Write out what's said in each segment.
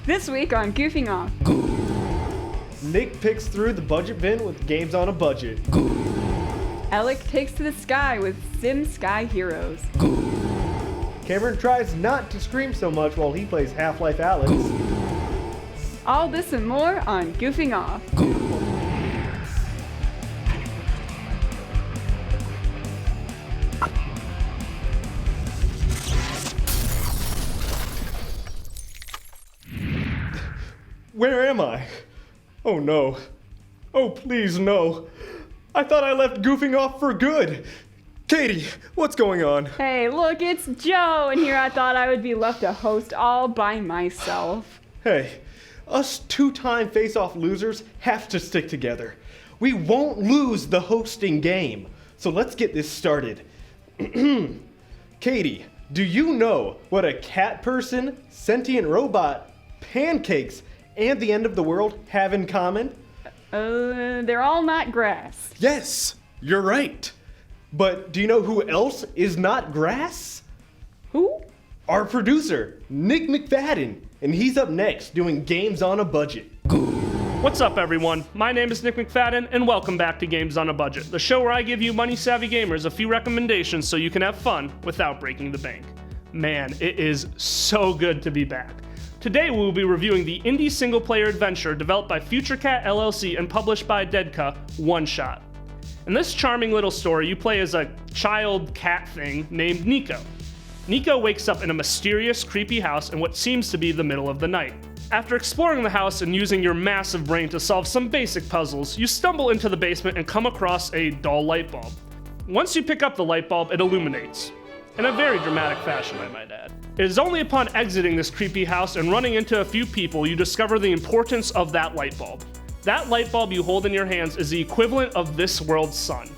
This week on Goofing Off. Nick picks through the budget bin with games on a budget. Alec takes to the sky with Sim Sky Heroes. Cameron tries not to scream so much while he plays Half-Life Alyx. All this and more on Goofing Off. Where am I? Oh no. Oh please no. I thought I left Goofing Off for good. Katie, what's going on? Hey, look, it's Joe, and here I thought I would be left to host all by myself. Hey, us two-time face-off losers have to stick together. We won't lose the hosting game. So let's get this started. Katie, do you know what a cat person, sentient robot, pancakes, and the end of the world have in common? They're all not grass. Yes, you're right. But do you know who else is not grass? Who? Our producer, Nick McFadden, and he's up next doing Games on a Budget. What's up, everyone? My name is Nick McFadden, and welcome back to Games on a Budget, the show where I give you money-savvy gamers a few recommendations so you can have fun without breaking the bank. Man, it is so good to be back. Today we will be reviewing the indie single-player adventure developed by FutureCat LLC and published by Deadka, One Shot. In this charming little story, you play as a child cat thing named Nico. Nico wakes up in a mysterious, creepy house in what seems to be the middle of the night. After exploring the house and using your massive brain to solve some basic puzzles, you stumble into the basement and come across a dull light bulb. Once you pick up the light bulb, it illuminates. In a very dramatic fashion, I might add. It is only upon exiting this creepy house and running into a few people you discover the importance of that light bulb. That light bulb you hold in your hands is the equivalent of this world's sun.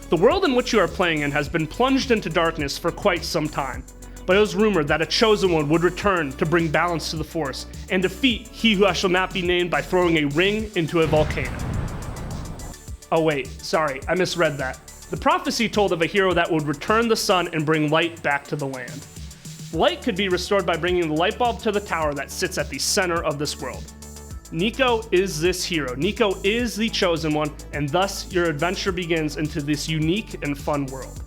The world in which you are playing in has been plunged into darkness for quite some time, but it was rumored that a chosen one would return to bring balance to the force and defeat he who shall not be named by throwing a ring into a volcano. Oh wait, sorry, I misread that. The prophecy told of a hero that would return the sun and bring light back to the land. Light could be restored by bringing the light bulb to the tower that sits at the center of this world. Nico is this hero. Nico is the chosen one, and thus your adventure begins into this unique and fun world.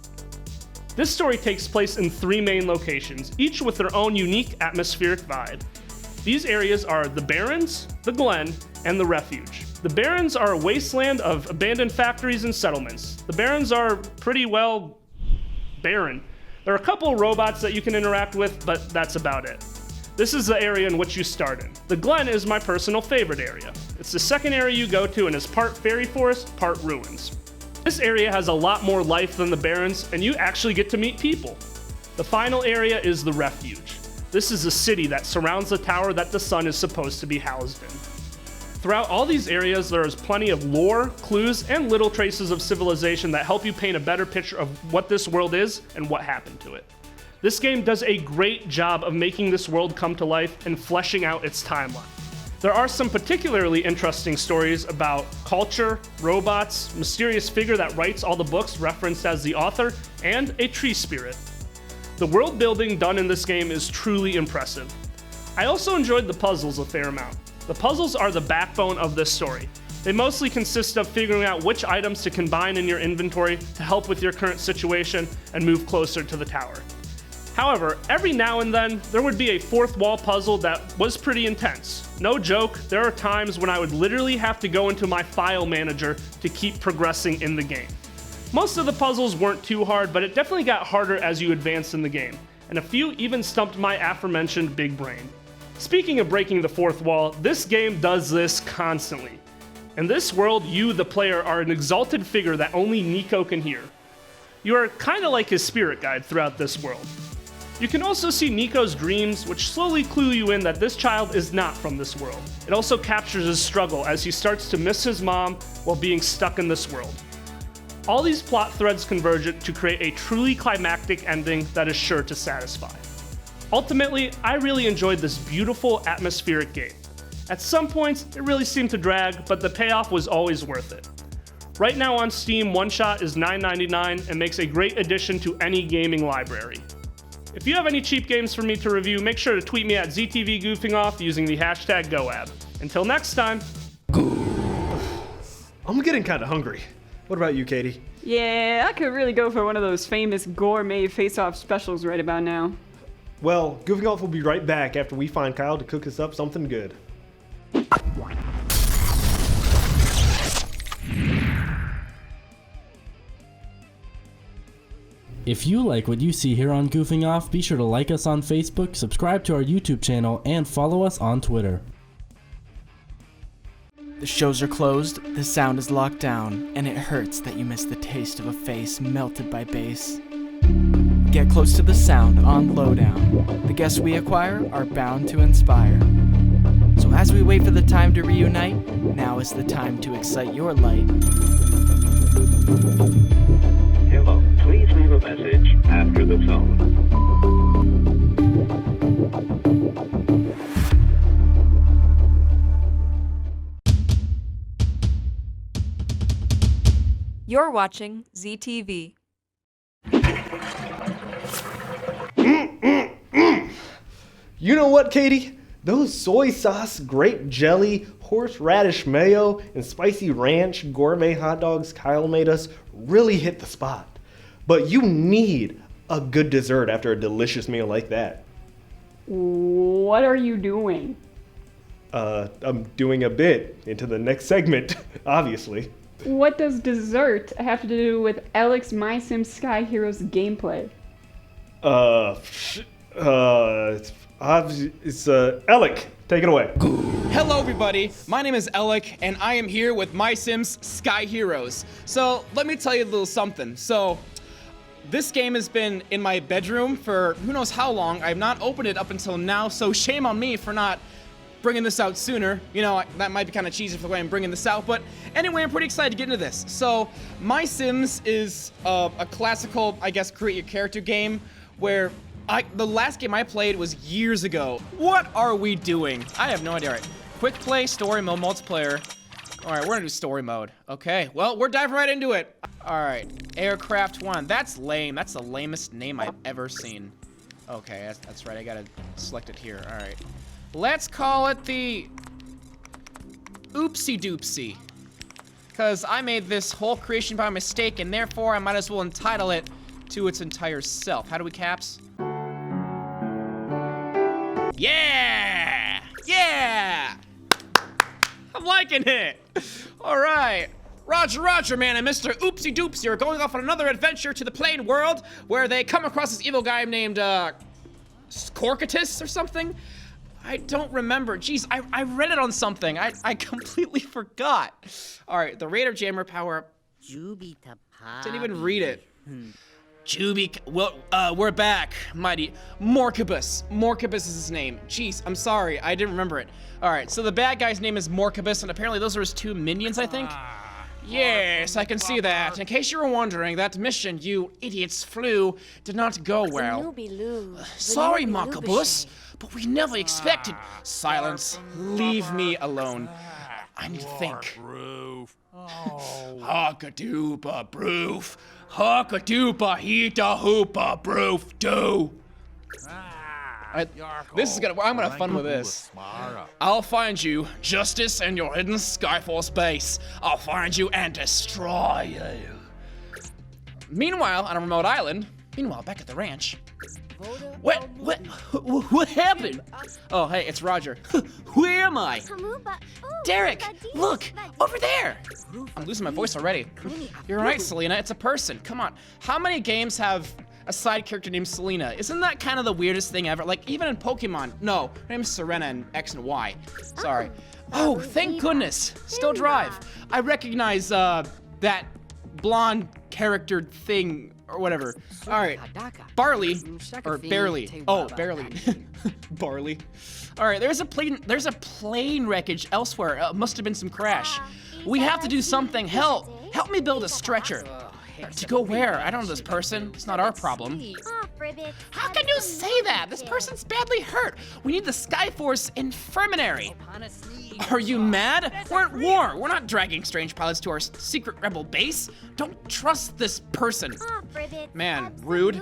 This story takes place in 3 main locations, each with their own unique atmospheric vibe. These areas are the Barrens, the Glen, and the Refuge. The Barrens are a wasteland of abandoned factories and settlements. The Barrens are pretty well barren. There are a couple of robots that you can interact with, but that's about it. This is the area in which you start in. The Glen is my personal favorite area. It's the second area you go to and is part fairy forest, part ruins. This area has a lot more life than the Barrens, and you actually get to meet people. The final area is the Refuge. This is a city that surrounds the tower that the sun is supposed to be housed in. Throughout all these areas, there is plenty of lore, clues, and little traces of civilization that help you paint a better picture of what this world is and what happened to it. This game does a great job of making this world come to life and fleshing out its timeline. There are some particularly interesting stories about culture, robots, mysterious figure that writes all the books referenced as the author, and a tree spirit. The world building done in this game is truly impressive. I also enjoyed the puzzles a fair amount. The puzzles are the backbone of this story. They mostly consist of figuring out which items to combine in your inventory to help with your current situation and move closer to the tower. However, every now and then, there would be a fourth wall puzzle that was pretty intense. No joke, there are times when I would literally have to go into my file manager to keep progressing in the game. Most of the puzzles weren't too hard, but it definitely got harder as you advanced in the game, and a few even stumped my aforementioned big brain. Speaking of breaking the fourth wall, this game does this constantly. In this world, you, the player, are an exalted figure that only Nico can hear. You are kinda like his spirit guide throughout this world. You can also see Nico's dreams, which slowly clue you in that this child is not from this world. It also captures his struggle as he starts to miss his mom while being stuck in this world. All these plot threads converge to create a truly climactic ending that is sure to satisfy. Ultimately, I really enjoyed this beautiful atmospheric game. At some points, it really seemed to drag, but the payoff was always worth it. Right now on Steam, One Shot is $9.99 and makes a great addition to any gaming library. If you have any cheap games for me to review, make sure to tweet me at ZTV Goofing Off using the hashtag GoAb. Until next time. I'm getting kind of hungry. What about you, Katie? Yeah, I could really go for one of those famous gourmet face-off specials right about now. Well, Goofing Off will be right back after we find Kyle to cook us up something good. If you like what you see here on Goofing Off, be sure to like us on Facebook, subscribe to our YouTube channel, and follow us on Twitter. The shows are closed, the sound is locked down, and it hurts that you miss the taste of a face melted by bass. Get close to the sound on Lowdown. The guests we acquire are bound to inspire. So as we wait for the time to reunite, now is the time to excite your light. Hello, please leave a message after the tone. You're watching ZTV. You know what, Katie? Those soy sauce, grape jelly, horseradish mayo, and spicy ranch gourmet hot dogs Kyle made us really hit the spot. But you need a good dessert after a delicious meal like that. What are you doing? I'm doing a bit into the next segment, obviously. What does dessert have to do with Alex My Sim Sky Heroes gameplay? It's Alec, take it away. Hello everybody, my name is Alec and I am here with My Sims Sky Heroes. So let me tell you a little something. So this game has been in my bedroom for who knows how long. I have not opened it up until now, so shame on me for not bringing this out sooner. You know, that might be kind of cheesy for the way I'm bringing this out, but anyway, I'm pretty excited to get into this. So My Sims is a classical, I guess, create your character game where the last game I played was years ago. What are we doing? I have no idea. All right. Quick play, story mode, multiplayer. All right, we're gonna do story mode. Okay, well, we're diving right into it. All right, Aircraft 1. That's lame. That's the lamest name I've ever seen. Okay, that's right. I gotta select it here. All right. Let's call it the Oopsie Doopsie. Because I made this whole creation by mistake, and therefore I might as well entitle it to its entire self. How do we caps? Yeah! Yeah! I'm liking it! Alright. Roger, man, and Mr. Oopsie Doopsie are going off on another adventure to the plain world where they come across this evil guy named, Scorcatus or something? I don't remember. Jeez, I read it on something. I completely forgot. Alright, the Raider Jammer power up. Didn't even read it. Well, we're back, mighty. Morcabus. Morcabus is his name. Jeez, I'm sorry, I didn't remember it. Alright, so the bad guy's name is Morcabus, and apparently those are his two minions, I think? Yes, I can see that. In case you were wondering, that mission you idiots flew did not go well. Sorry, Morcabus, but we never expected. Silence. Leave me alone. I need to think. Hawkadoopa broof. Hawkadoopa heeta hoopa broof do. I'm gonna have fun with this. I'll find you, Justice, and your hidden Skyforce base. I'll find you and destroy you. Meanwhile, on a remote island. Meanwhile, back at the ranch. What happened? Oh, hey, it's Roger. Where am I? Derek, look, over there. I'm losing my voice already. You're right, Selena, it's a person. Come on. How many games have a side character named Selena? Isn't that kind of the weirdest thing ever? Like, even in Pokemon. No, her name's Serena in X and Y. Sorry. Oh, thank goodness. Still drive. I recognize, that blonde character thing or whatever. All right, Barley, or Barely. Oh, Barely. Barley. All right, there's a plane wreckage elsewhere. Must have been some crash. We have to do something. Help me build a stretcher. To go where? I don't know this person. It's not our problem. How can you say that? This person's badly hurt. We need the Skyforce Infirmary. Are you mad? We're at war. We're not dragging strange pilots to our secret rebel base. Don't trust this person. Man, rude.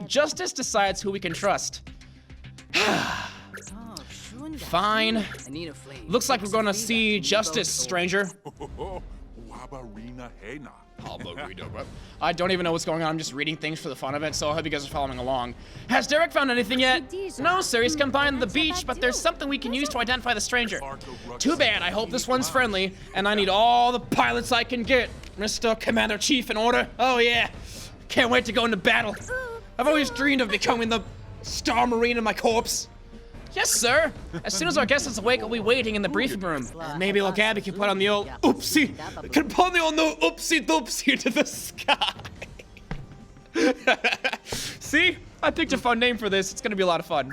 Justice decides who we can trust. Fine. Looks like we're gonna see justice, stranger. I don't even know what's going on. I'm just reading things for the fun of it, so I hope you guys are following along. Has Derek found anything yet? No, sir. He's come by on the beach, but there's something we can use to identify the stranger. Too bad. I hope this one's friendly, and I need all the pilots I can get. Mr. Commander Chief, in order? Oh, yeah. Can't wait to go into battle. I've always dreamed of becoming the Star Marine in my corpse. Yes, sir. As soon as our guest is awake, I'll be waiting in the briefing room. Maybe little Gabby can put on the old oopsie. Can put the old no oopsie doopsie to the sky. See? I picked a fun name for this. It's gonna be a lot of fun.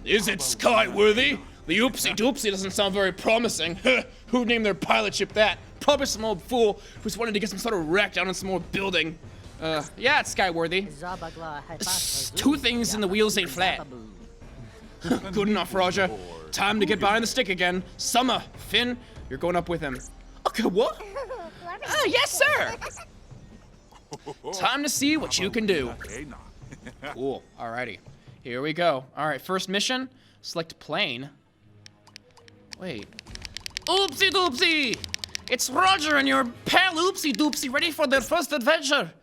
Is it Skyworthy? The oopsie doopsie doesn't sound very promising. Who named their pilot ship that? Probably some old fool who's wanted to get some sort of wreck down in some old building. Yeah, it's Skyworthy. Two things and the wheels ain't flat. Good enough, Roger. Time to get behind the stick again. Summer, Finn, you're going up with him. Okay, what? Yes, sir. Time to see what you can do. Cool, alrighty. Here we go. Alright, first mission, select plane. Wait. Oopsie doopsie! It's Roger and your pal Oopsie doopsie ready for their first adventure.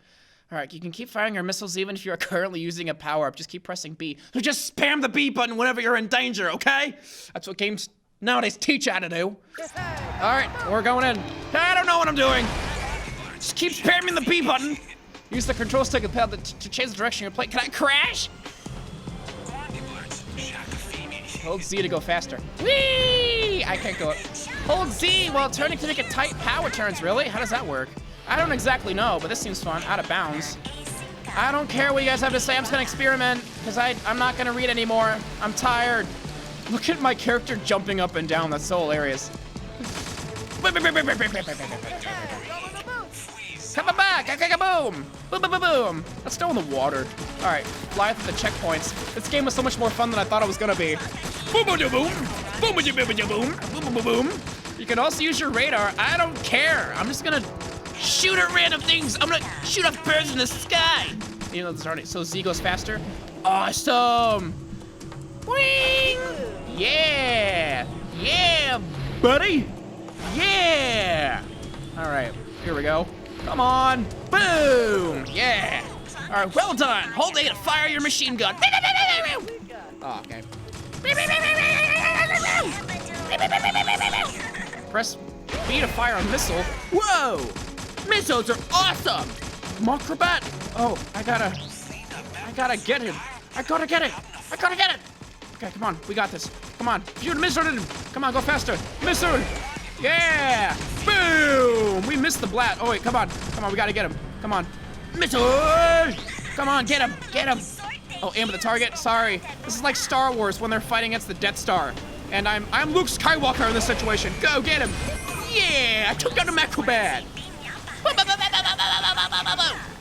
Alright, you can keep firing your missiles even if you're currently using a power-up. Just keep pressing B. So just spam the B button whenever you're in danger, okay? That's what games nowadays teach you how to do. Alright, we're going in. I don't know what I'm doing. Just keep spamming the B button. Use the control stick and pad to change the direction of your plane. Can I crash? Hold Z to go faster. Whee! I can't go up. Hold Z while turning to make it tight power turns, really? How does that work? I don't exactly know, but this seems fun. Out of bounds. I don't care what you guys have to say. I'm just gonna experiment, because I'm not gonna read anymore. I'm tired. Look at my character jumping up and down. That's so hilarious. Come back! Boom! Boom, boom, boom, boom! Let's go in the water. Alright, fly through the checkpoints. This game was so much more fun than I thought it was gonna be. Boom, boom, boom, boom! Boom, boom, boom, boom, boom! Boom, boom, boom! You can also use your radar. I don't care. I'm just gonna shoot at random things. I'm gonna shoot off birds in the sky. You know, so Z goes faster. Awesome! Wing! Yeah! Yeah, buddy! Yeah! Alright, here we go. Come on! Boom! Yeah! Alright, well done! Hold A to fire your machine gun. Oh, okay. Press B to fire a missile. Whoa! Missiles are awesome! Macrobat! Oh, I gotta get him. I gotta get it! Okay, come on, we got this. Come on, shoot a missile at him! Come on, go faster! Missile! Yeah! Boom! We missed the blat. Oh wait, come on, we gotta get him. Come on. Missile! Come on, get him! Oh, aim at the target? Sorry. This is like Star Wars when they're fighting against the Death Star. And I'm Luke Skywalker in this situation. Go, get him! Yeah! I took down the Macrobat!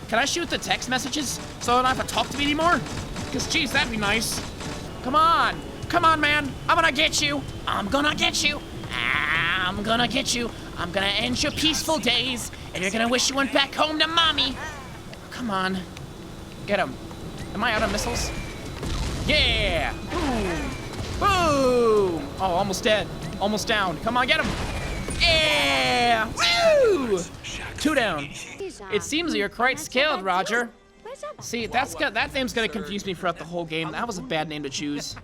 Can I shoot the text messages so I don't have to talk to me anymore? Because, geez, that'd be nice. Come on, man. I'm gonna get you. I'm gonna end your peaceful days, and you're gonna wish you went back home to mommy. Come on. Get him. Am I out of missiles? Yeah! Boom! Boom! Oh, almost dead. Almost down. Come on, get him! Yeah! Woo! 2 down. It seems that you're quite skilled, Roger. See, that name's gonna confuse me throughout the whole game. That was a bad name to choose.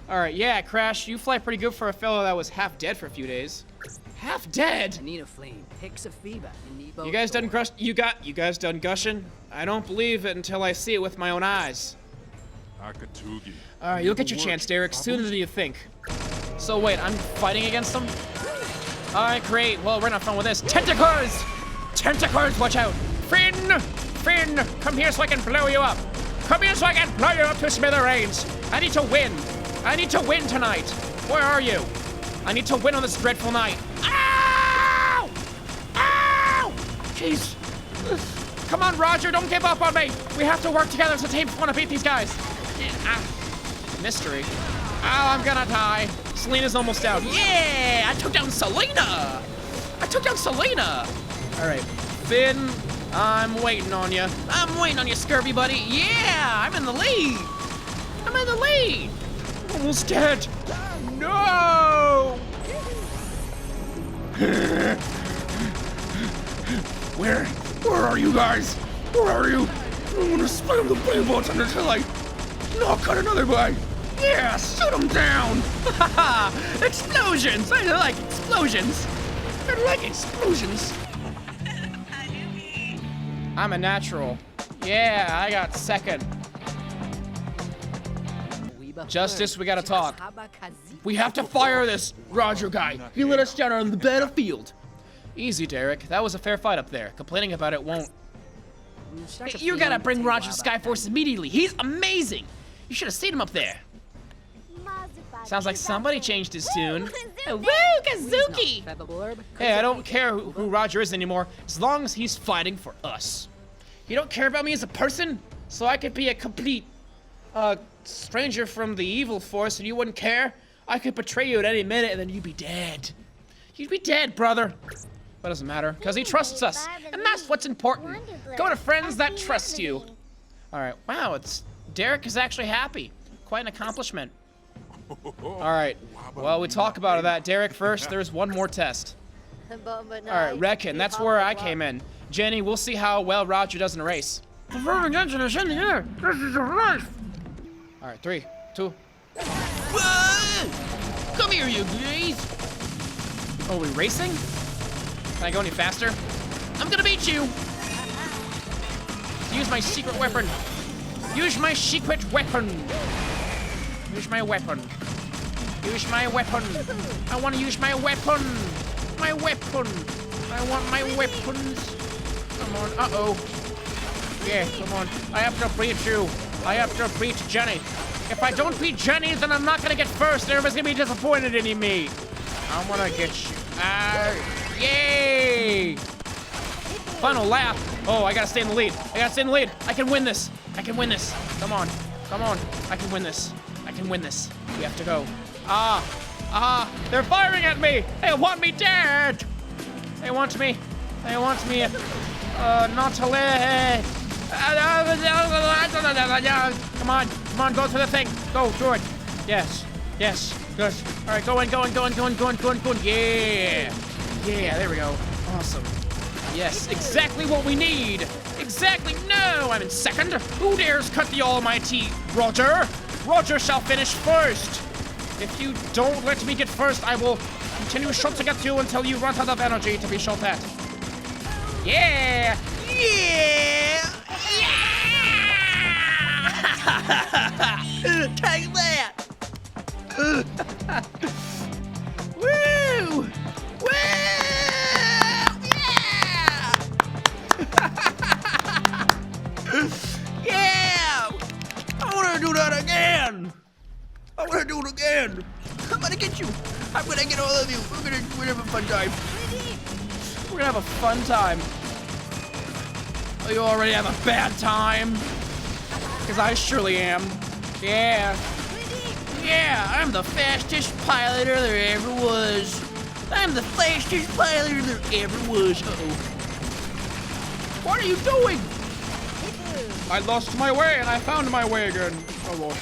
Alright, yeah, Crash, you fly pretty good for a fellow that was half dead for a few days. Half dead? You guys done gushing? I don't believe it until I see it with my own eyes. Alright, you'll get your chance, Derek, sooner than you think. So wait, I'm fighting against them? Alright, great. Well, we're not fun with this. Tentacles! Tentacles, watch out! Finn, come here so I can blow you up. To smithereens. I need to win tonight. Where are you? I need to win on this dreadful night. Ow! Ow! Jeez. Come on, Roger, don't give up on me. We have to work together as a team if we want to beat these guys. Mystery. Oh, I'm gonna die. Selena's almost down. Yeah, I took down Selena. All right, Finn, I'm waiting on you. Scurvy buddy. Yeah, I'm in the lead. Almost dead. No. Where are you guys? Where are you? I'm gonna spam the play button until I knock out another guy. Yeah, shoot him down. Explosions. I like explosions. I'm a natural. Yeah, I got second. Justice, we gotta talk. We have to fire this Roger guy. He let us down on the battlefield. Easy, Derek. That was a fair fight up there. Complaining about it won't. You gotta bring Roger to Skyforce immediately. He's amazing. You should have seen him up there. Sounds like somebody changed his tune. Woo, Kazuki! Hey, I don't care who Roger is anymore, as long as he's fighting for us. You don't care about me as a person? So I could be a complete, stranger from the evil force and you wouldn't care? I could betray you at any minute and then you'd be dead. You'd be dead, brother. But it doesn't matter, because he trusts us. And that's what's important. Go to friends that trust you. All right, wow, Derek is actually happy. Quite an accomplishment. All right, well, we talk about that. Derek first, there's one more test. All right, Reckon, that's where I came in. Jenny, we'll see how well Roger does in a race. Performing engine is in the air. This is a race. All right, 3, 2. Whoa! Come here, you guys. Oh, we racing? Can I go any faster? I'm gonna beat you. Use my secret weapon. Use my secret weapon. Use my weapon. I want to use my weapon. I want my weapons. Come on. Uh-oh. Yeah, come on. I have to beat you. I have to beat Jenny. If I don't beat Jenny, then I'm not gonna get first. Everybody's gonna be disappointed in me. I wanna get you. Yay! Final lap. Oh, I gotta stay in the lead. I can win this. Come on. I can win this. We have to go. They're firing at me. They want me dead. They want me not to live. Come on, go through the thing. Go through it. Yes, good. All right, going. Yeah, there we go. Awesome. Yes, exactly what we need. Exactly. No, I'm in second. Who dares cut the almighty Roger? Roger shall finish first. If you don't let me get first, I will continue shooting at you until you run out of energy to be shot at. Yeah! Take that! Woo! Yeah! I want to do that again! I'm gonna get you. I'm gonna get all of you. We're gonna have a fun time. We're gonna have a fun time. Oh, you already have a bad time? Because I surely am. Yeah, I'm the fastest piloter there ever was. Uh-oh. What are you doing? I lost my way and I found my way again. Oh, well.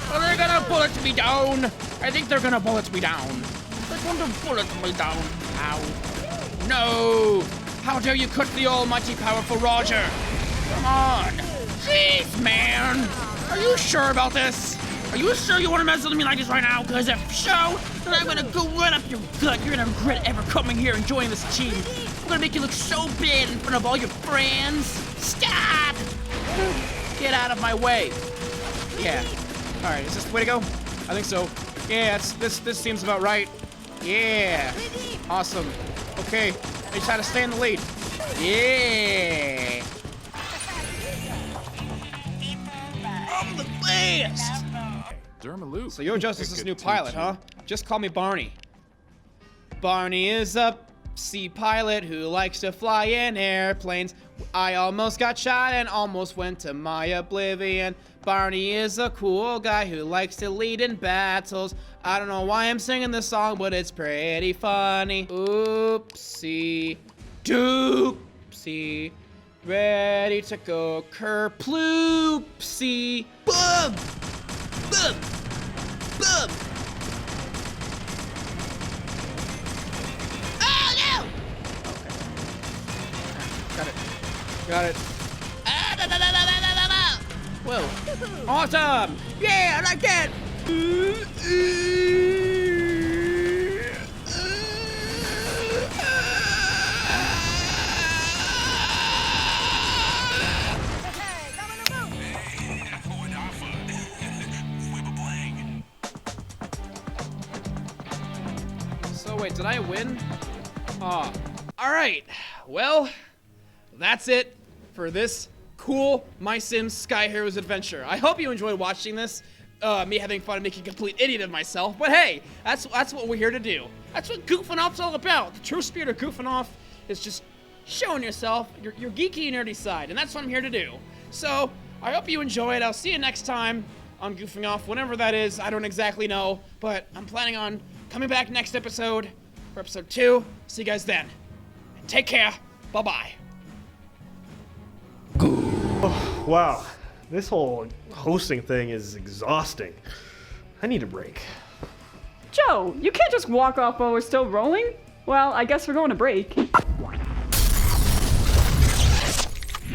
Well, they're gonna bullet me down. I think they're gonna bullet me down. They're going to bullet me down. Ow. No! How dare you cut the almighty powerful Roger? Come on. Jeez, man. Are you sure about this? Are you sure you want to mess with me like this right now? Because if so, then I'm gonna go right up your gut. You're gonna regret ever coming here and joining this team. I'm gonna make you look so bad in front of all your friends. Stop! Get out of my way. Yeah. All right, is this the way to go? I think so. Yeah, this seems about right. Yeah. Awesome. Okay, I just had to stay in the lead. Yeah. I'm the best. So you're Justice's new pilot, huh? Just call me Barney. Barney is a sea pilot who likes to fly in airplanes. I almost got shot and almost went to my oblivion. Barney is a cool guy who likes to lead in battles. I don't know why I'm singing this song, but it's pretty funny. Oopsie doopsie. Ready to go kerploopsie. Boom! Boom! Boom! Oh no! Okay. Got it. Ah, da, da, da, da, da, da, da. Whoa. Awesome! Yeah, I like that! So wait, did I win? Oh. Alright. Well, that's it for this cool My Sims Sky Heroes adventure. I hope you enjoyed watching this. Me having fun and making a complete idiot of myself. But hey, that's what we're here to do. That's what Goofing Off's all about. The true spirit of Goofing Off is just showing yourself your geeky and nerdy side, and that's what I'm here to do. So, I hope you enjoyed. I'll see you next time on Goofing Off, whenever that is. I don't exactly know, but I'm planning on coming back next episode for episode 2. See you guys then. And take care. Bye-bye. Wow, this whole hosting thing is exhausting. I need a break. Joe, you can't just walk off while we're still rolling. Well, I guess we're going to break.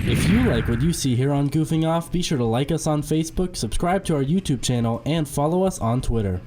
If you like what you see here on Goofing Off, be sure to like us on Facebook, subscribe to our YouTube channel, and follow us on Twitter.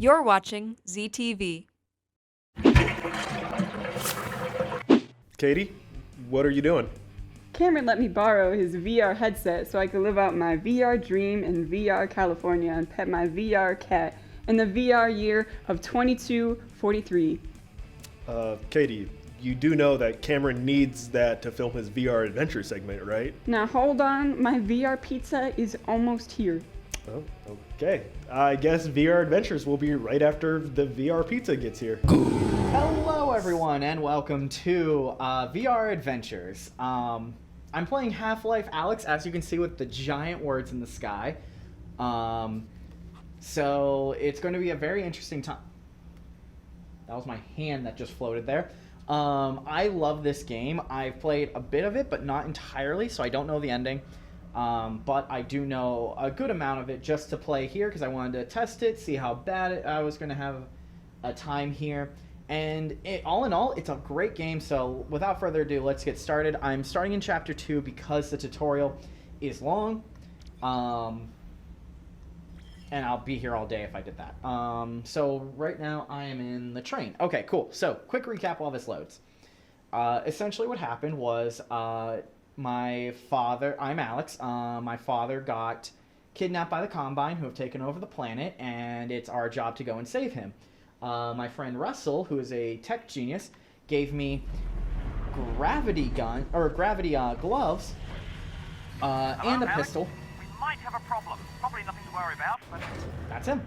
You're watching ZTV. Katie, what are you doing? Cameron let me borrow his VR headset so I could live out my VR dream in VR California and pet my VR cat in the VR year of 2243. Katie, you do know that Cameron needs that to film his VR adventure segment, right? Now hold on, my VR pizza is almost here. Oh, okay. I guess VR Adventures will be right after the VR Pizza gets here. Hello everyone and welcome to VR Adventures. I'm playing Half-Life Alyx, as you can see with the giant words in the sky. So it's going to be a very interesting time. That was my hand that just floated there. I love this game. I've played a bit of it, but not entirely, so I don't know the ending. But I do know a good amount of it just to play here because I wanted to test it, see how bad I was going to have a time here. And all in all, it's a great game, so without further ado, let's get started. I'm starting in Chapter 2 because the tutorial is long, and I'll be here all day if I did that. So right now, I am in the train. Okay, cool. So, quick recap while this loads. Essentially what happened was... my father, I'm Alex, my father got kidnapped by the Combine who have taken over the planet, and it's our job to go and save him. My friend Russell, who is a tech genius, gave me gravity gloves, and a Alex? pistol. We might have a problem. Probably nothing to worry about, but... That's him.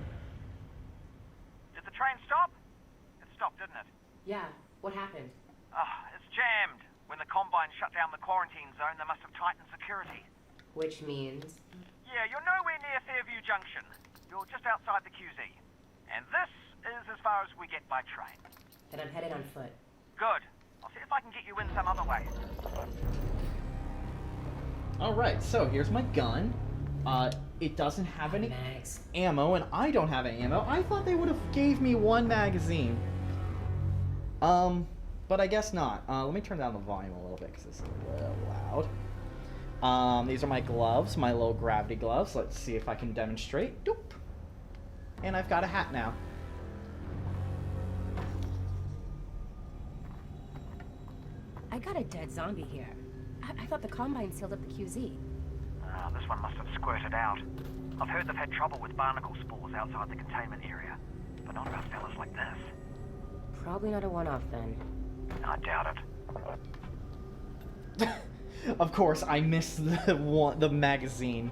Did the train stop? It stopped, didn't it? Yeah, what happened? It's jammed. When the Combine shut down the quarantine zone, they must have tightened security. Which means? Yeah, you're nowhere near Fairview Junction. You're just outside the QZ. And this is as far as we get by train. Then I'm headed on foot. Good. I'll see if I can get you in some other way. Alright, so here's my gun. It doesn't have any ammo, and I don't have any ammo. I thought they would have gave me one magazine. But I guess not. Let me turn down the volume a little bit because it's a little loud. These are my gloves, my little gravity gloves. Let's see if I can demonstrate. Doop. And I've got a hat now. got a dead zombie here. I thought the Combine sealed up the QZ. This one must have squirted out. I've heard they've had trouble with barnacle spores outside the containment area, but not about fellas like this. Probably not a one-off then. I doubt it. Of course, I missed the magazine.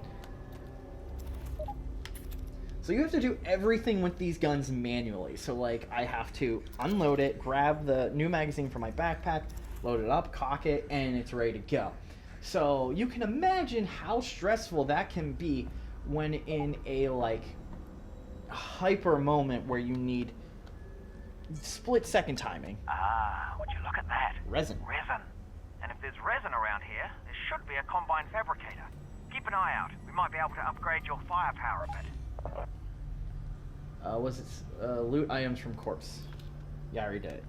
So you have to do everything with these guns manually. So like, I have to unload it, grab the new magazine from my backpack, load it up, cock it, and it's ready to go. So you can imagine how stressful that can be when in a like hyper moment where you need split-second timing. Ah, would you look at that? Resin. Resin. And if there's resin around here, there should be a Combine fabricator. Keep an eye out. We might be able to upgrade your firepower a bit. Was it loot items from corpse? Yeah, I already did it.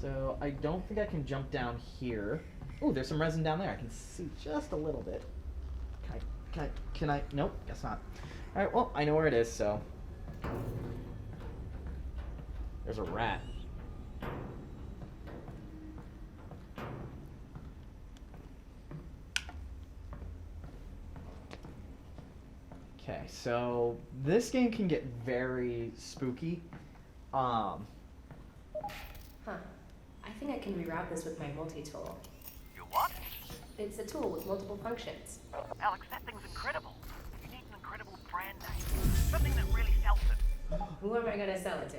So I don't think I can jump down here. Oh, there's some resin down there. I can see just a little bit. Can I? Nope, guess not. All right, well, I know where it is, so. There's a rat. Okay, so this game can get very spooky. Huh. I think I can reroute this with my multi-tool. You what? It's a tool with multiple functions. Alex, that thing's incredible. You need an incredible brand name. Something that really sells it. Who am I gonna sell it to?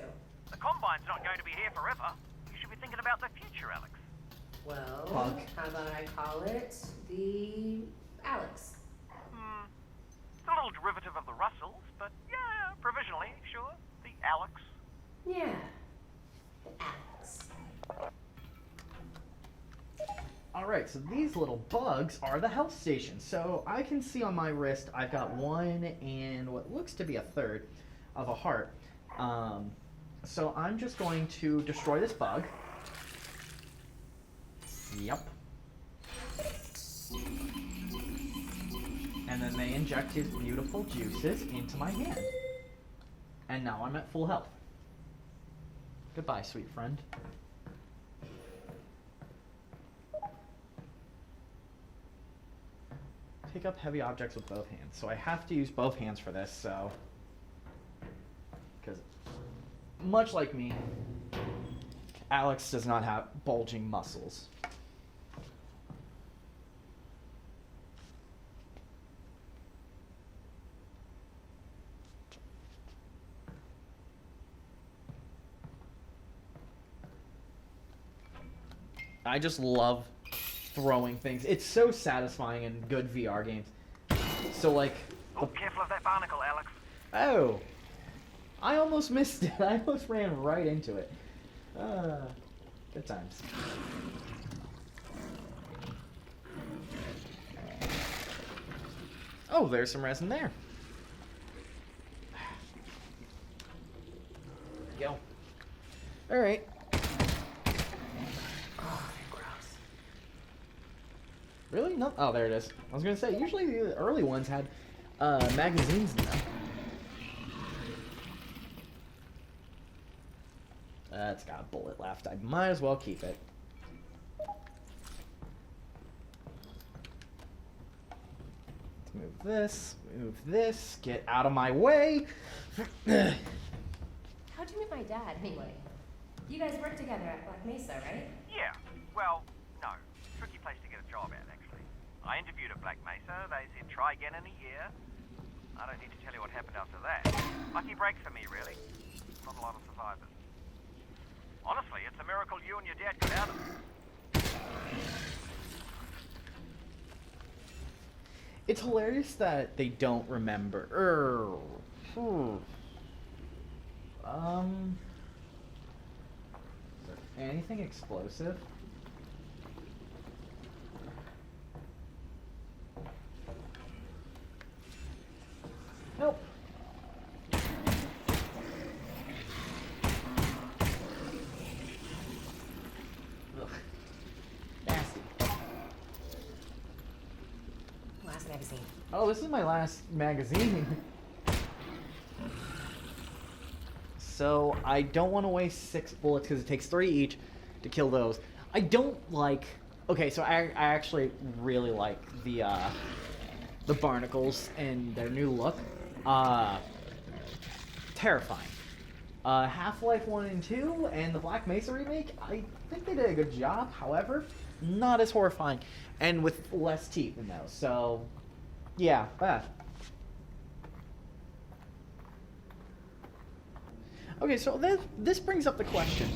The Combine's not going to be here forever. You should be thinking about the future, Alex. Well, Punk. how about I call it the Alex? It's a little derivative of the Russells, but yeah, provisionally, sure. The Alex. Yeah, the Alex. Alright, so these little bugs are the health stations. So I can see on my wrist I've got one and what looks to be a third of a heart. So I'm just going to destroy this bug. Yep. And then they inject his beautiful juices into my hand. And now I'm at full health. Goodbye, sweet friend. Pick up heavy objects with both hands. So I have to use both hands for this, so. Because, much like me, Alex does not have bulging muscles. I just love throwing things. It's so satisfying in good VR games. So like... Oh, careful of that barnacle, Alex. Oh! I almost missed it. I almost ran right into it. Good times. Oh, there's some resin there. Go. Alright. Really? No. Oh, there it is. I was gonna say, usually the early ones had magazines in them. That's got a bullet left. I might as well keep it. Let's move this, get out of my way. How'd you meet my dad, anyway? You guys work together at Black Mesa, right? Yeah. Well, no. Tricky place to get a job at, actually. I interviewed at Black Mesa. They said try again in a year. I don't need to tell you what happened after that. Lucky break for me, really. Not a lot of survivors. Honestly, it's a miracle you and your dad got out of it. It's hilarious that they don't remember. Is there anything explosive? Nope. Ugh. Nasty. Last magazine. Oh, this is my last magazine. so I don't want to waste 6 bullets because it takes 3 each to kill those. I don't like... Okay, so I actually really like the barnacles and their new look. Terrifying. Half-Life 1 and 2 and the Black Mesa remake, I think they did a good job. However, not as horrifying and with less teeth in those. So, yeah, Okay, so this brings up the question.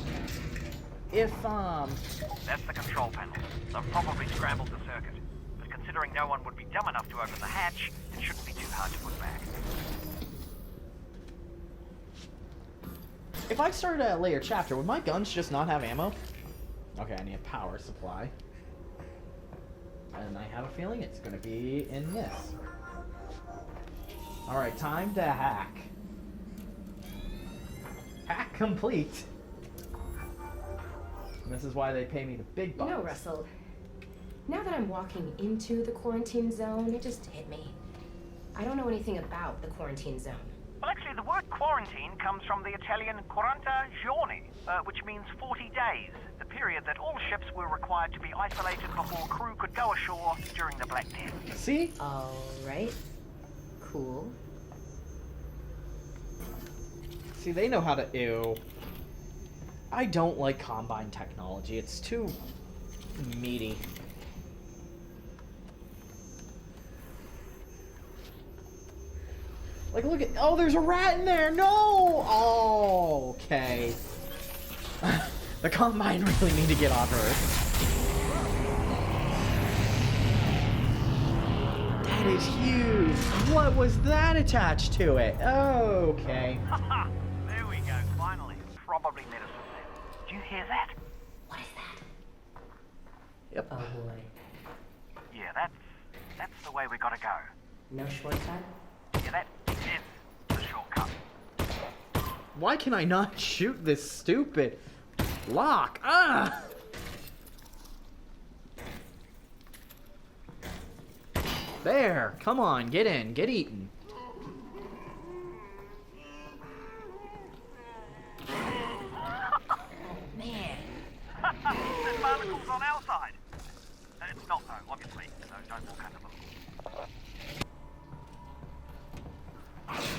If, That's the control panel. They've probably scrambled the circuit. But considering no one would be dumb enough to open the hatch, it shouldn't be too hard to put back. if I started at a later chapter, would my guns just not have ammo? Okay, I need a power supply. And I have a feeling it's gonna be in this. Alright, time to hack. Hack complete. And this is why they pay me the big bucks. You know, Russell, now that I'm walking into the quarantine zone, it just hit me. I don't know anything about the quarantine zone. Well, actually, the word quarantine comes from the Italian 40 giorni, which means 40 days, the period that all ships were required to be isolated before crew could go ashore during the Black Death. See? Alright. Cool. See, they know how to... Ew. I don't like Combine technology. It's too meaty. Like, look at... Oh, there's a rat in there! No! Oh, okay. The Combine really need to get off Earth. That is huge! What was that attached to it? Okay. Haha! There we go, finally. Probably medicine then. Do you hear that? What is that? Yep. Oh boy. Yeah, that's the way we gotta go. No shortcut? Yeah, that is the shortcut. Why can I not shoot this stupid lock? Ah! There, come on, get in, get eaten. Man. There's barnacles on our side. It's not though, obviously, so don't walk under them.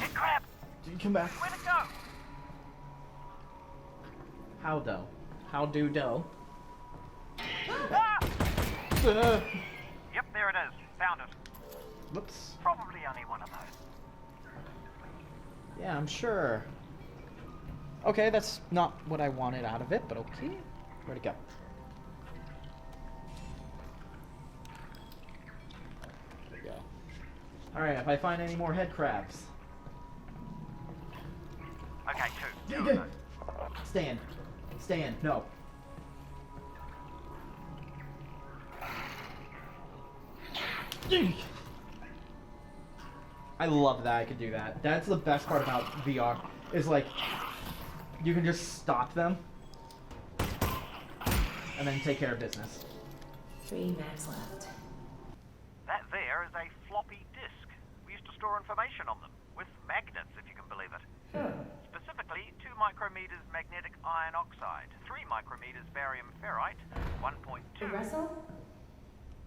Hey, crab! Did you come back? Where'd it go? How dough? How do dough? Ah! Yep, there it is. Found it. Whoops. Probably only one of those. Yeah, I'm sure. Okay, that's not what I wanted out of it, but okay. Where'd it go? There we go. Alright, if I find any more head crabs. Okay, two. Two of those. Stand. Stand. No. I love that I could do that. That's the best part about VR, is like, you can just stop them, and then take care of business. 3 mags left. That there is a floppy disk. We used to store information on them, with magnets, if you can believe it. Specifically, 2 micrometers magnetic iron oxide, 3 micrometers barium ferrite, 1.2... Hey, Russell?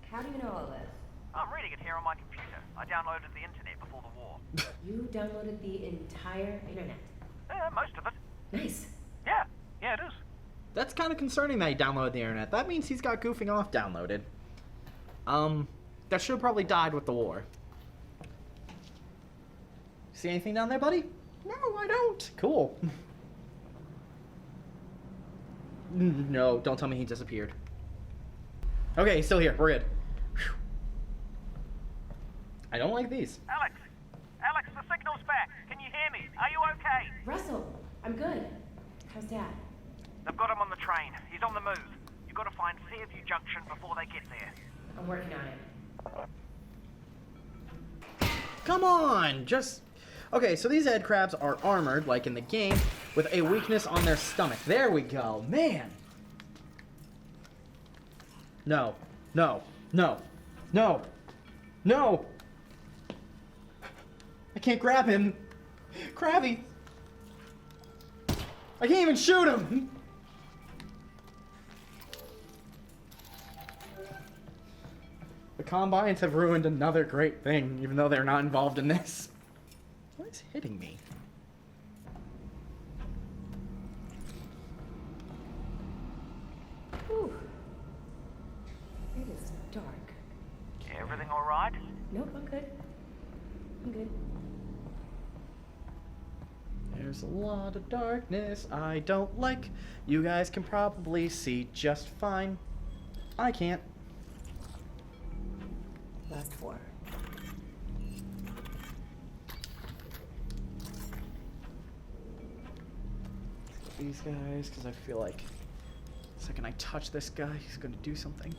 How do you know all this? I'm reading it here on my computer. I downloaded the internet before the war. You downloaded the entire internet. Most of it. Nice. Yeah, it is. That's kind of concerning that he downloaded the internet. That means he's got Goofing Off downloaded. That should have probably died with the war. See anything down there, buddy? No, I don't. Cool. No, don't tell me he disappeared. Okay, he's still here. We're good. Whew. I don't like these. Alex, the signal's back. Can you hear me? Are you okay? Russell, I'm good. How's Dad? They've got him on the train. He's on the move. You've got to find Fairview Junction before they get there. I'm working on it. Come on, just... Okay, so these head crabs are armored, like in the game, with a weakness on their stomach. There we go. Man! No. No. No. No. No! I can't grab him. Krabby! I can't even shoot him! The Combines have ruined another great thing, even though they're not involved in this. What is hitting me? Ooh. It is dark. Everything all right? Nope, I'm good. I'm good. There's a lot of darkness I don't like. You guys can probably see just fine. I can't. Last 4. These guys, because I feel like the second I touch this guy, he's going to do something.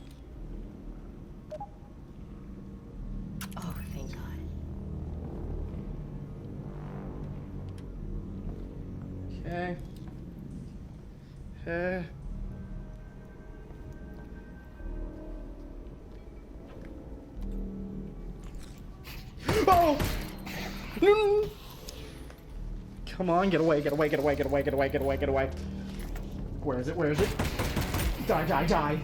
Oh, thank God. Okay. Oh! No! Come on, get away, get away, get away, get away, get away, get away, get away. Where is it? Where is it? Die, die, die.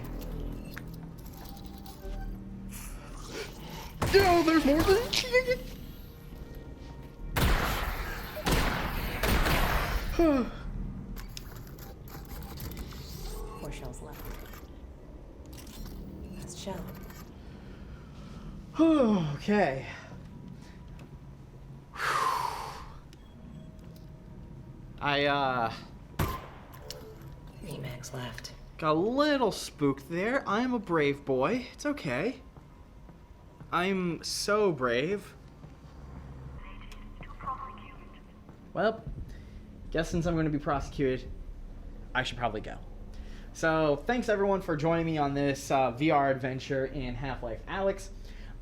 No, there's more than Four shells left. Last shell. Okay. I 3 mags left. got a little spooked there. I'm a brave boy. It's okay. I'm so brave. Well, guess since I'm going to be prosecuted, I should probably go. So, thanks everyone for joining me on this VR adventure in Half-Life Alyx.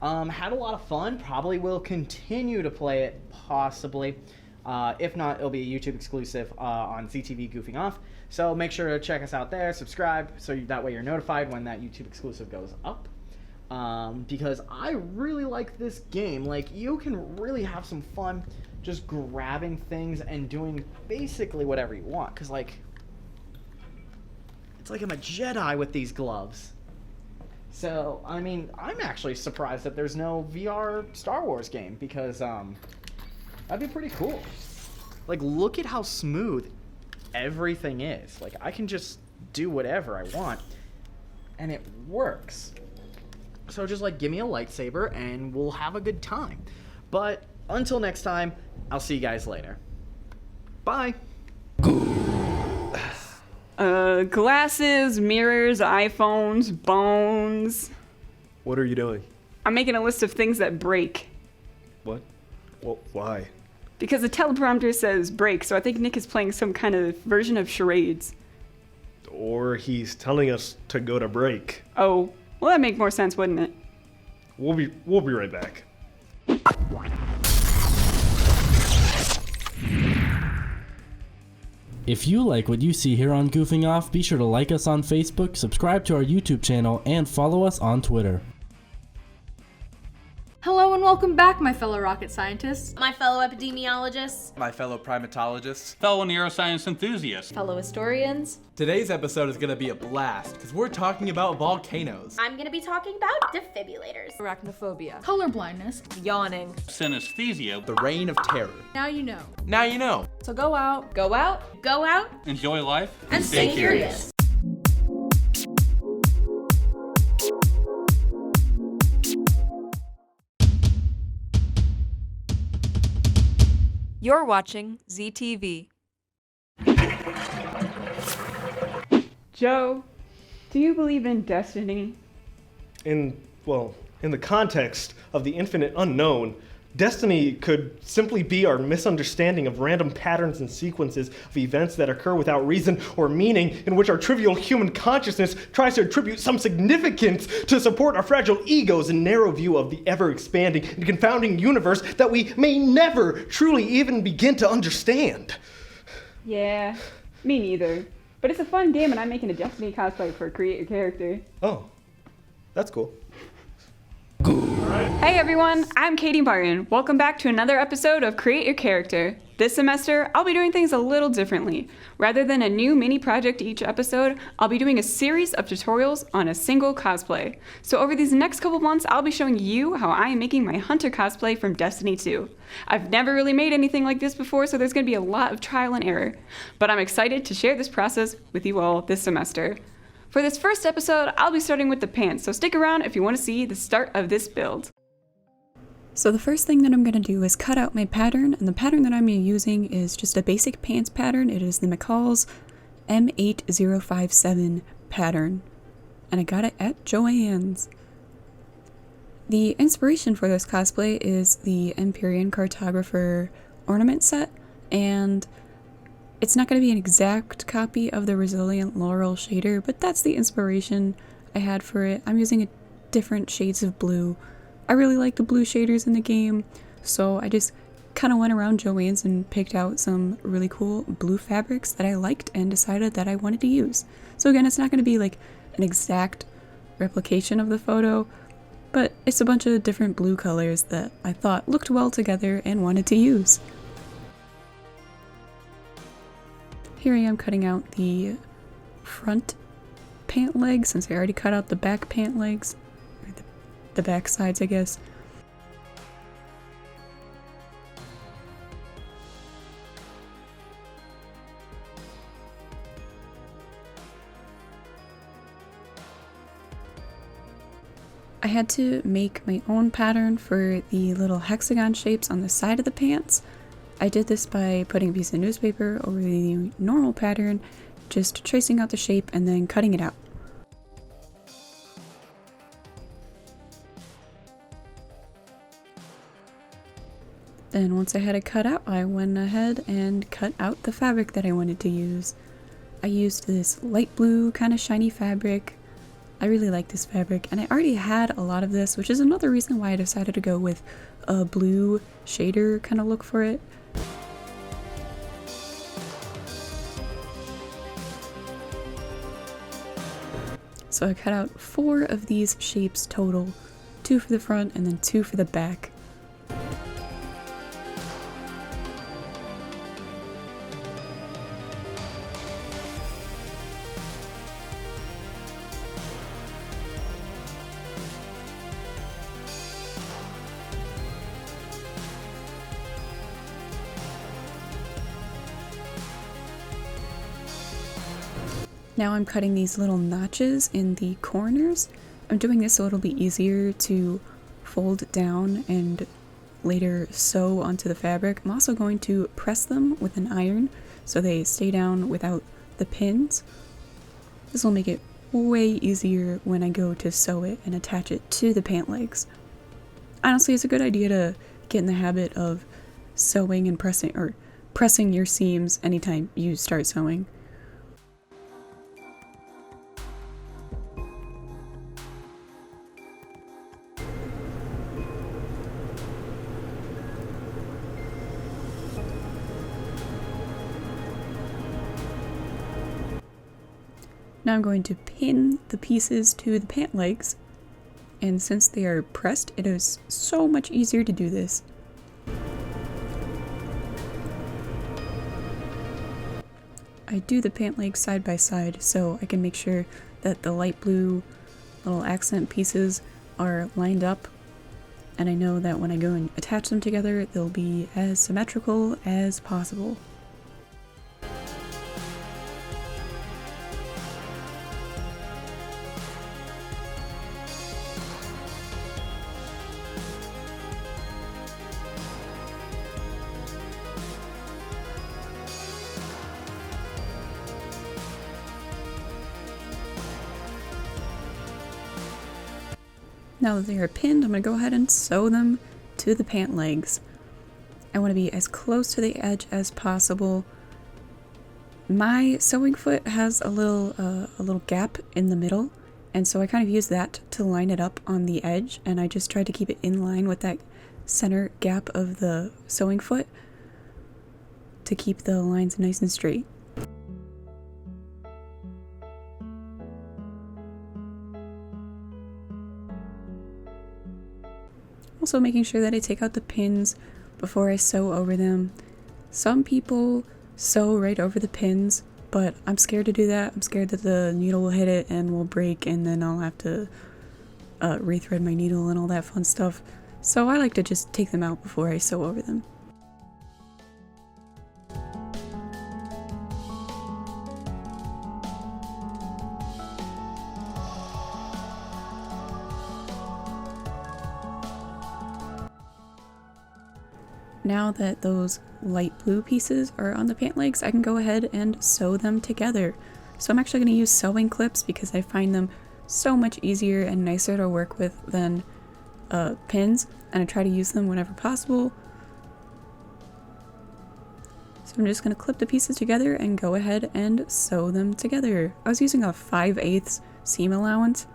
Had a lot of fun. Probably will continue to play it, possibly. If not, it'll be a YouTube exclusive on ZTV Goofing Off. So make sure to check us out there, subscribe, so that way you're notified when that YouTube exclusive goes up. Because I really like this game. Like, you can really have some fun just grabbing things and doing basically whatever you want. Because, like, it's like I'm a Jedi with these gloves. So, I mean, I'm actually surprised that there's no VR Star Wars game, because, that'd be pretty cool. Like, look at how smooth everything is. Like, I can just do whatever I want, and it works. So just, like, give me a lightsaber, and we'll have a good time. But until next time, I'll see you guys later. Bye. Glasses, mirrors, iPhones, bones. What are you doing? I'm making a list of things that break. What? Well, why? Because the teleprompter says break, so I think Nick is playing some kind of version of charades. Or he's telling us to go to break. Oh, well, that'd make more sense, wouldn't it? We'll be right back. If you like what you see here on Goofing Off, be sure to like us on Facebook, subscribe to our YouTube channel, and follow us on Twitter. Hello and welcome back, my fellow rocket scientists, my fellow epidemiologists, my fellow primatologists, fellow neuroscience enthusiasts, fellow historians. Today's episode is going to be a blast because we're talking about volcanoes. I'm going to be talking about defibrillators, arachnophobia, colorblindness, yawning, synesthesia, the reign of terror. Now you know. Now you know. So go out, enjoy life, and stay curious. You're watching ZTV. Joe, do you believe in destiny? In the context of the infinite unknown, destiny could simply be our misunderstanding of random patterns and sequences of events that occur without reason or meaning, in which our trivial human consciousness tries to attribute some significance to support our fragile egos and narrow view of the ever-expanding and confounding universe that we may never truly even begin to understand. Yeah, me neither. But it's a fun game, and I'm making a Destiny cosplay for Create Your Character. Oh, that's cool. Hey everyone, I'm Katie Martin. Welcome back to another episode of Create Your Character. This semester, I'll be doing things a little differently. Rather than a new mini project each episode, I'll be doing a series of tutorials on a single cosplay. So over these next couple months, I'll be showing you how I am making my Hunter cosplay from Destiny 2. I've never really made anything like this before, so there's going to be a lot of trial and error. But I'm excited to share this process with you all this semester. For this first episode, I'll be starting with the pants, so stick around if you want to see the start of this build. So the first thing that I'm going to do is cut out my pattern, and the pattern that I'm using is just a basic pants pattern. It is the McCall's M8057 pattern, and I got it at Joann's. The inspiration for this cosplay is the Empyrean Cartographer ornament set, and it's not going to be an exact copy of the Resilient Laurel shader, but that's the inspiration I had for it. I'm using different shades of blue. I really like the blue shaders in the game, so I just kind of went around Joann's and picked out some really cool blue fabrics that I liked and decided that I wanted to use. So again, it's not going to be like an exact replication of the photo, but it's a bunch of different blue colors that I thought looked well together and wanted to use. Here I am cutting out the front pant legs since I already cut out the back pant legs. The back sides, I guess. I had to make my own pattern for the little hexagon shapes on the side of the pants. I did this by putting a piece of newspaper over the normal pattern, just tracing out the shape and then cutting it out. Then once I had it cut out, I went ahead and cut out the fabric that I wanted to use. I used this light blue kind of shiny fabric. I really like this fabric, and I already had a lot of this, which is another reason why I decided to go with a blue shader kind of look for it. So I cut out 4 of these shapes total, 2 for the front and then 2 for the back. Now I'm cutting these little notches in the corners. I'm doing this so it'll be easier to fold down and later sew onto the fabric. I'm also going to press them with an iron so they stay down without the pins. This will make it way easier when I go to sew it and attach it to the pant legs. Honestly, it's a good idea to get in the habit of sewing and pressing your seams anytime you start sewing. Now I'm going to pin the pieces to the pant legs, and since they are pressed, it is so much easier to do this. I do the pant legs side by side so I can make sure that the light blue little accent pieces are lined up, and I know that when I go and attach them together, they'll be as symmetrical as possible. Now that they are pinned, I'm going to go ahead and sew them to the pant legs. I want to be as close to the edge as possible. My sewing foot has a little gap in the middle, and so I kind of use that to line it up on the edge, and I just try to keep it in line with that center gap of the sewing foot to keep the lines nice and straight. Also making sure that I take out the pins before I sew over them Some people sew right over the pins, but I'm scared to do that. I'm scared that the needle will hit it and will break, and then I'll have to rethread my needle and all that fun stuff. So I like to just take them out before I sew over them. Now that those light blue pieces are on the pant legs, I can go ahead and sew them together. So I'm actually going to use sewing clips because I find them so much easier and nicer to work with than pins, and I try to use them whenever possible. So I'm just going to clip the pieces together and go ahead and sew them together. I was using a 5/8 seam allowance.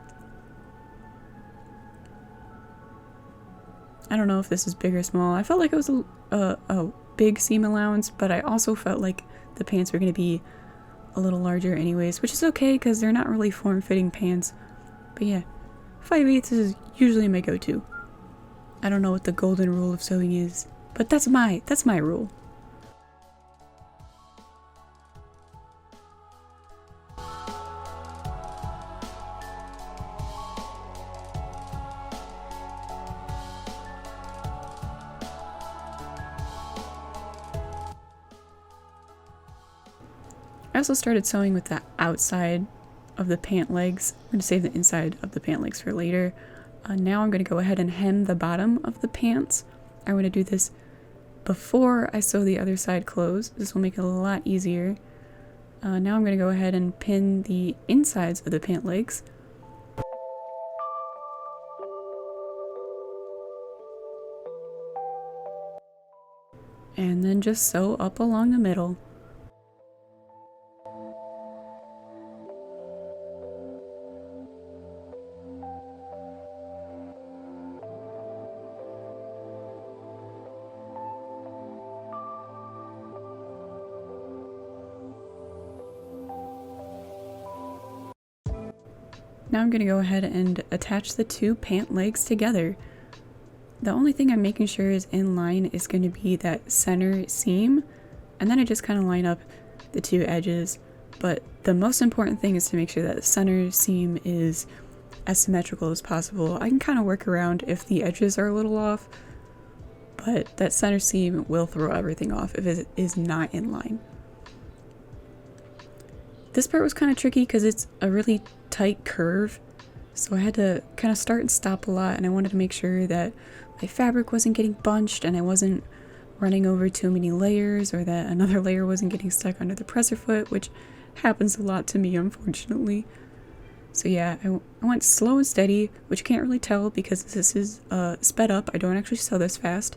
I don't know if this is big or small. I felt like it was a big seam allowance, but I also felt like the pants were going to be a little larger anyways, which is okay because they're not really form-fitting pants. But yeah, 5/8 is usually my go-to. I don't know what the golden rule of sewing is, but that's my rule. I also started sewing with the outside of the pant legs. I'm going to save the inside of the pant legs for later. Now I'm going to go ahead and hem the bottom of the pants. I want to do this before I sew the other side closed. This will make it a lot easier. Now I'm going to go ahead and pin the insides of the pant legs. And then just sew up along the middle. Now I'm going to go ahead and attach the two pant legs together. The only thing I'm making sure is in line is going to be that center seam, and then I just kind of line up the two edges. But the most important thing is to make sure that the center seam is as symmetrical as possible. I can kind of work around if the edges are a little off, but that center seam will throw everything off if it is not in line. This part was kind of tricky because it's a really tight curve, so I had to kind of start and stop a lot, and I wanted to make sure that my fabric wasn't getting bunched and I wasn't running over too many layers, or that another layer wasn't getting stuck under the presser foot, which happens a lot to me, unfortunately. So yeah, I went slow and steady, which you can't really tell because this is sped up. I don't actually sew this fast.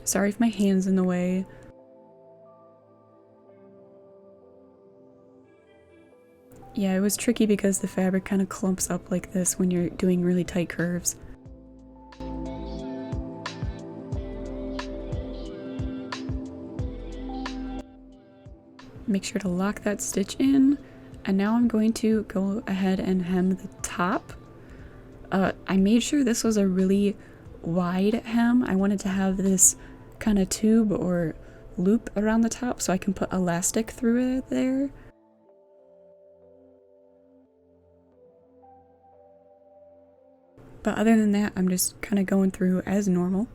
Sorry if my hand's in the way. Yeah, it was tricky because the fabric kind of clumps up like this when you're doing really tight curves. Make sure to lock that stitch in, and now I'm going to go ahead and hem the top. I made sure this was a really wide hem. I wanted to have this kind of tube or loop around the top so I can put elastic through it there. But other than that, I'm just kind of going through as normal.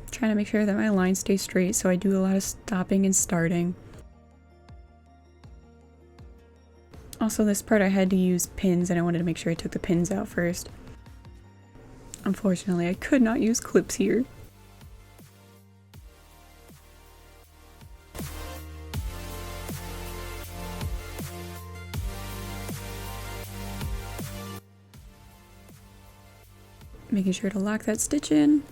Trying to make sure that my lines stay straight, so I do a lot of stopping and starting. Also, this part I had to use pins, and I wanted to make sure I took the pins out first. Unfortunately, I could not use clips here. Making sure to lock that stitch in.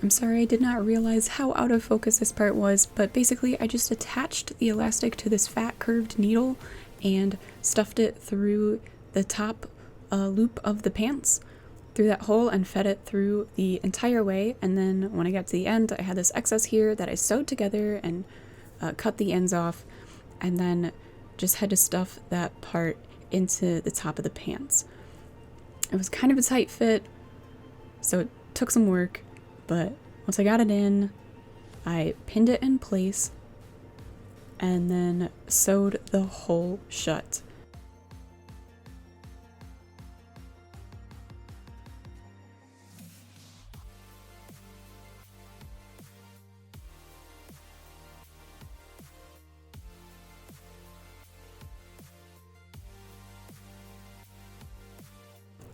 I'm sorry I did not realize how out of focus this part was, but basically I just attached the elastic to this fat curved needle and stuffed it through the top a loop of the pants through that hole and fed it through the entire way. And then when I got to the end, I had this excess here that I sewed together and cut the ends off, and then just had to stuff that part into the top of the pants. It was kind of a tight fit, so it took some work, but once I got it in, I pinned it in place and then sewed the hole shut.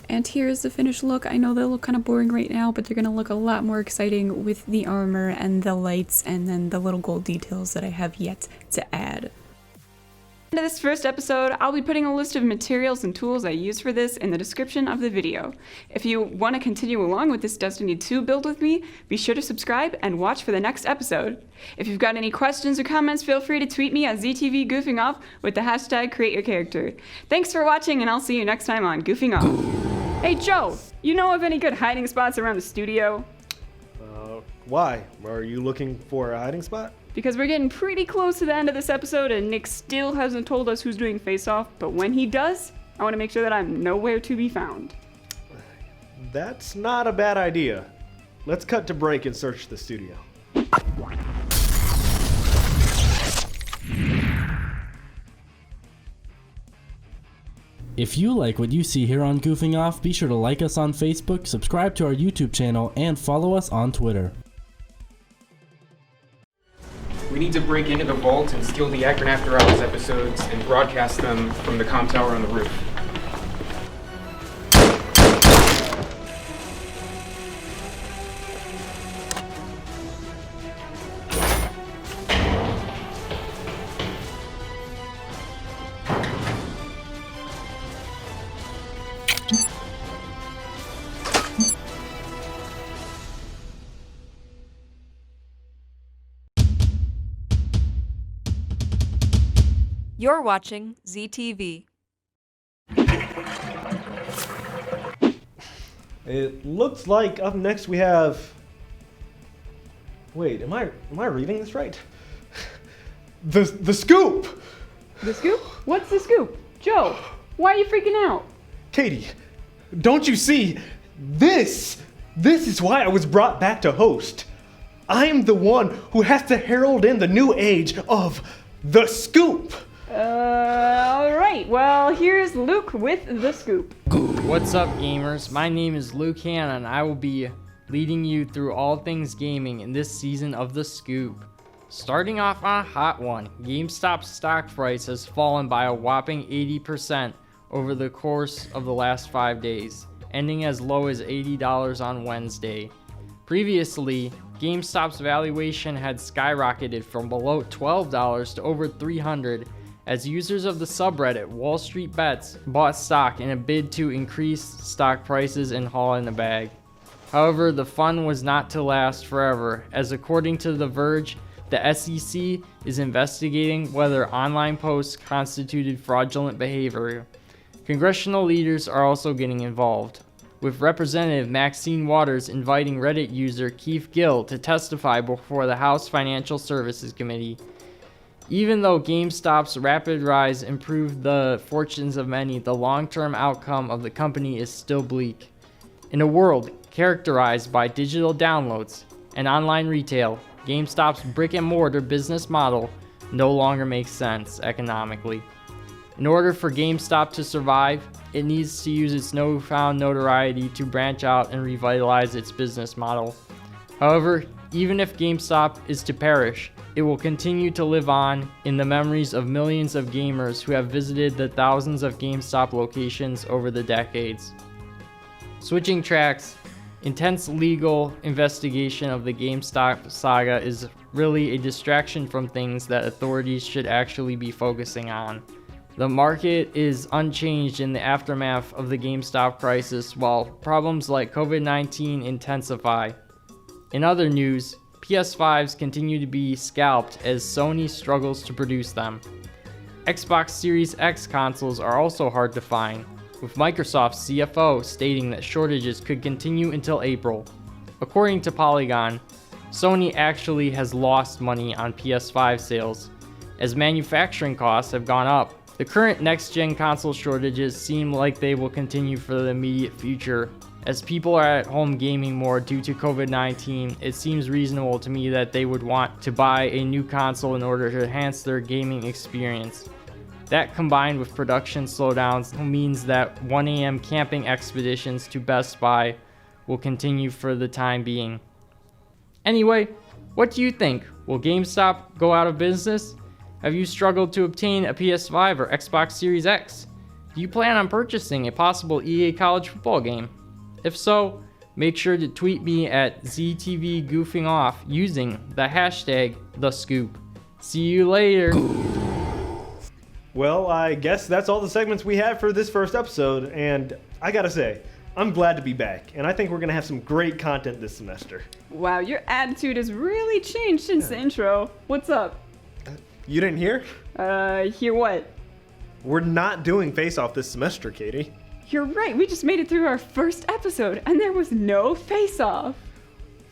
And here's the finished look. I know they look kind of boring right now, but they're going to look a lot more exciting with the armor and the lights and then the little gold details that I have yet to add. To this first episode, I'll be putting a list of materials and tools I use for this in the description of the video. If you want to continue along with this Destiny 2 build with me, be sure to subscribe and watch for the next episode. If you've got any questions or comments, feel free to tweet me at ZTV Goofing Off with the hashtag #CreateYourCharacter. Thanks for watching, and I'll see you next time on Goofing Off. Hey Joe, you know of any good hiding spots around the studio? Why? Are you looking for a hiding spot? Because we're getting pretty close to the end of this episode and Nick still hasn't told us who's doing Face Off, but when he does, I want to make sure that I'm nowhere to be found. That's not a bad idea. Let's cut to break and search the studio. If you like what you see here on Goofing Off, be sure to like us on Facebook, subscribe to our YouTube channel, and follow us on Twitter. We need to break into the vault and steal the Akron After Hours episodes and broadcast them from the comm tower on the roof. You're watching ZTV. It looks like up next we have... Wait, am I reading this right? The scoop! The scoop? What's the scoop? Joe, why are you freaking out? Katie, don't you see? This is why I was brought back to host. I'm the one who has to herald in the new age of the scoop. Alright, well, here's Luke with the scoop. What's up, gamers? My name is Luke Hanna, and I will be leading you through all things gaming in this season of The Scoop. Starting off on a hot one, GameStop's stock price has fallen by a whopping 80% over the course of the last 5 days, ending as low as $80 on Wednesday. Previously, GameStop's valuation had skyrocketed from below $12 to over $300 as users of the subreddit Wall Street Bets bought stock in a bid to increase stock prices and haul in the bag. However, the fun was not to last forever, as according to The Verge, the SEC is investigating whether online posts constituted fraudulent behavior. Congressional leaders are also getting involved, with Representative Maxine Waters inviting Reddit user Keith Gill to testify before the House Financial Services Committee. Even though GameStop's rapid rise improved the fortunes of many, the long-term outcome of the company is still bleak. In a world characterized by digital downloads and online retail, GameStop's brick-and-mortar business model no longer makes sense economically. In order for GameStop to survive, it needs to use its newfound notoriety to branch out and revitalize its business model. However, even if GameStop is to perish, it will continue to live on in the memories of millions of gamers who have visited the thousands of GameStop locations over the decades. Switching tracks, intense legal investigation of the GameStop saga is really a distraction from things that authorities should actually be focusing on. The market is unchanged in the aftermath of the GameStop crisis, while problems like COVID-19 intensify. In other news, PS5s continue to be scalped as Sony struggles to produce them. Xbox Series X consoles are also hard to find, with Microsoft's CFO stating that shortages could continue until April. According to Polygon, Sony actually has lost money on PS5 sales, as manufacturing costs have gone up. The current next-gen console shortages seem like they will continue for the immediate future. As people are at home gaming more due to COVID-19, it seems reasonable to me that they would want to buy a new console in order to enhance their gaming experience. That combined with production slowdowns means that 1 a.m. camping expeditions to Best Buy will continue for the time being. Anyway, what do you think? Will GameStop go out of business? Have you struggled to obtain a PS5 or Xbox Series X? Do you plan on purchasing a possible EA college football game? If so, make sure to tweet me at ZTV Goofing Off using the hashtag #TheScoop. See you later. Well, I guess that's all the segments we have for this first episode, and I gotta say, I'm glad to be back, and I think we're gonna have some great content this semester. Wow, your attitude has really changed since the intro. What's up? You didn't hear? Hear what? We're not doing Face Off this semester, Katie. You're right, we just made it through our first episode, and there was no face-off.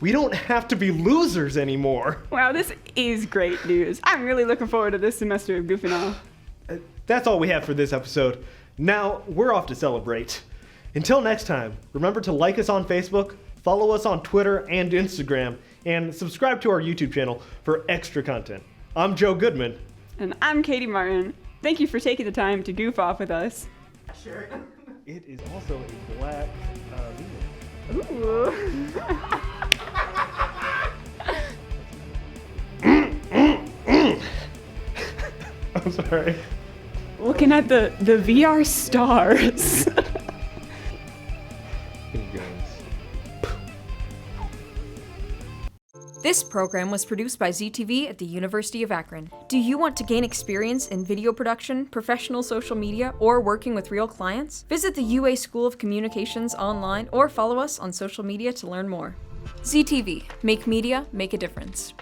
We don't have to be losers anymore. Wow, this is great news. I'm really looking forward to this semester of Goofing Off. That's all we have for this episode. Now, we're off to celebrate. Until next time, remember to like us on Facebook, follow us on Twitter and Instagram, and subscribe to our YouTube channel for extra content. I'm Joe Goodman. And I'm Katie Martin. Thank you for taking the time to goof off with us. Sure. It is also a black Ooh. I'm sorry. Looking at the VR stars. This program was produced by ZTV at the University of Akron. Do you want to gain experience in video production, professional social media, or working with real clients? Visit the UA School of Communications online or follow us on social media to learn more. ZTV, make media, make a difference.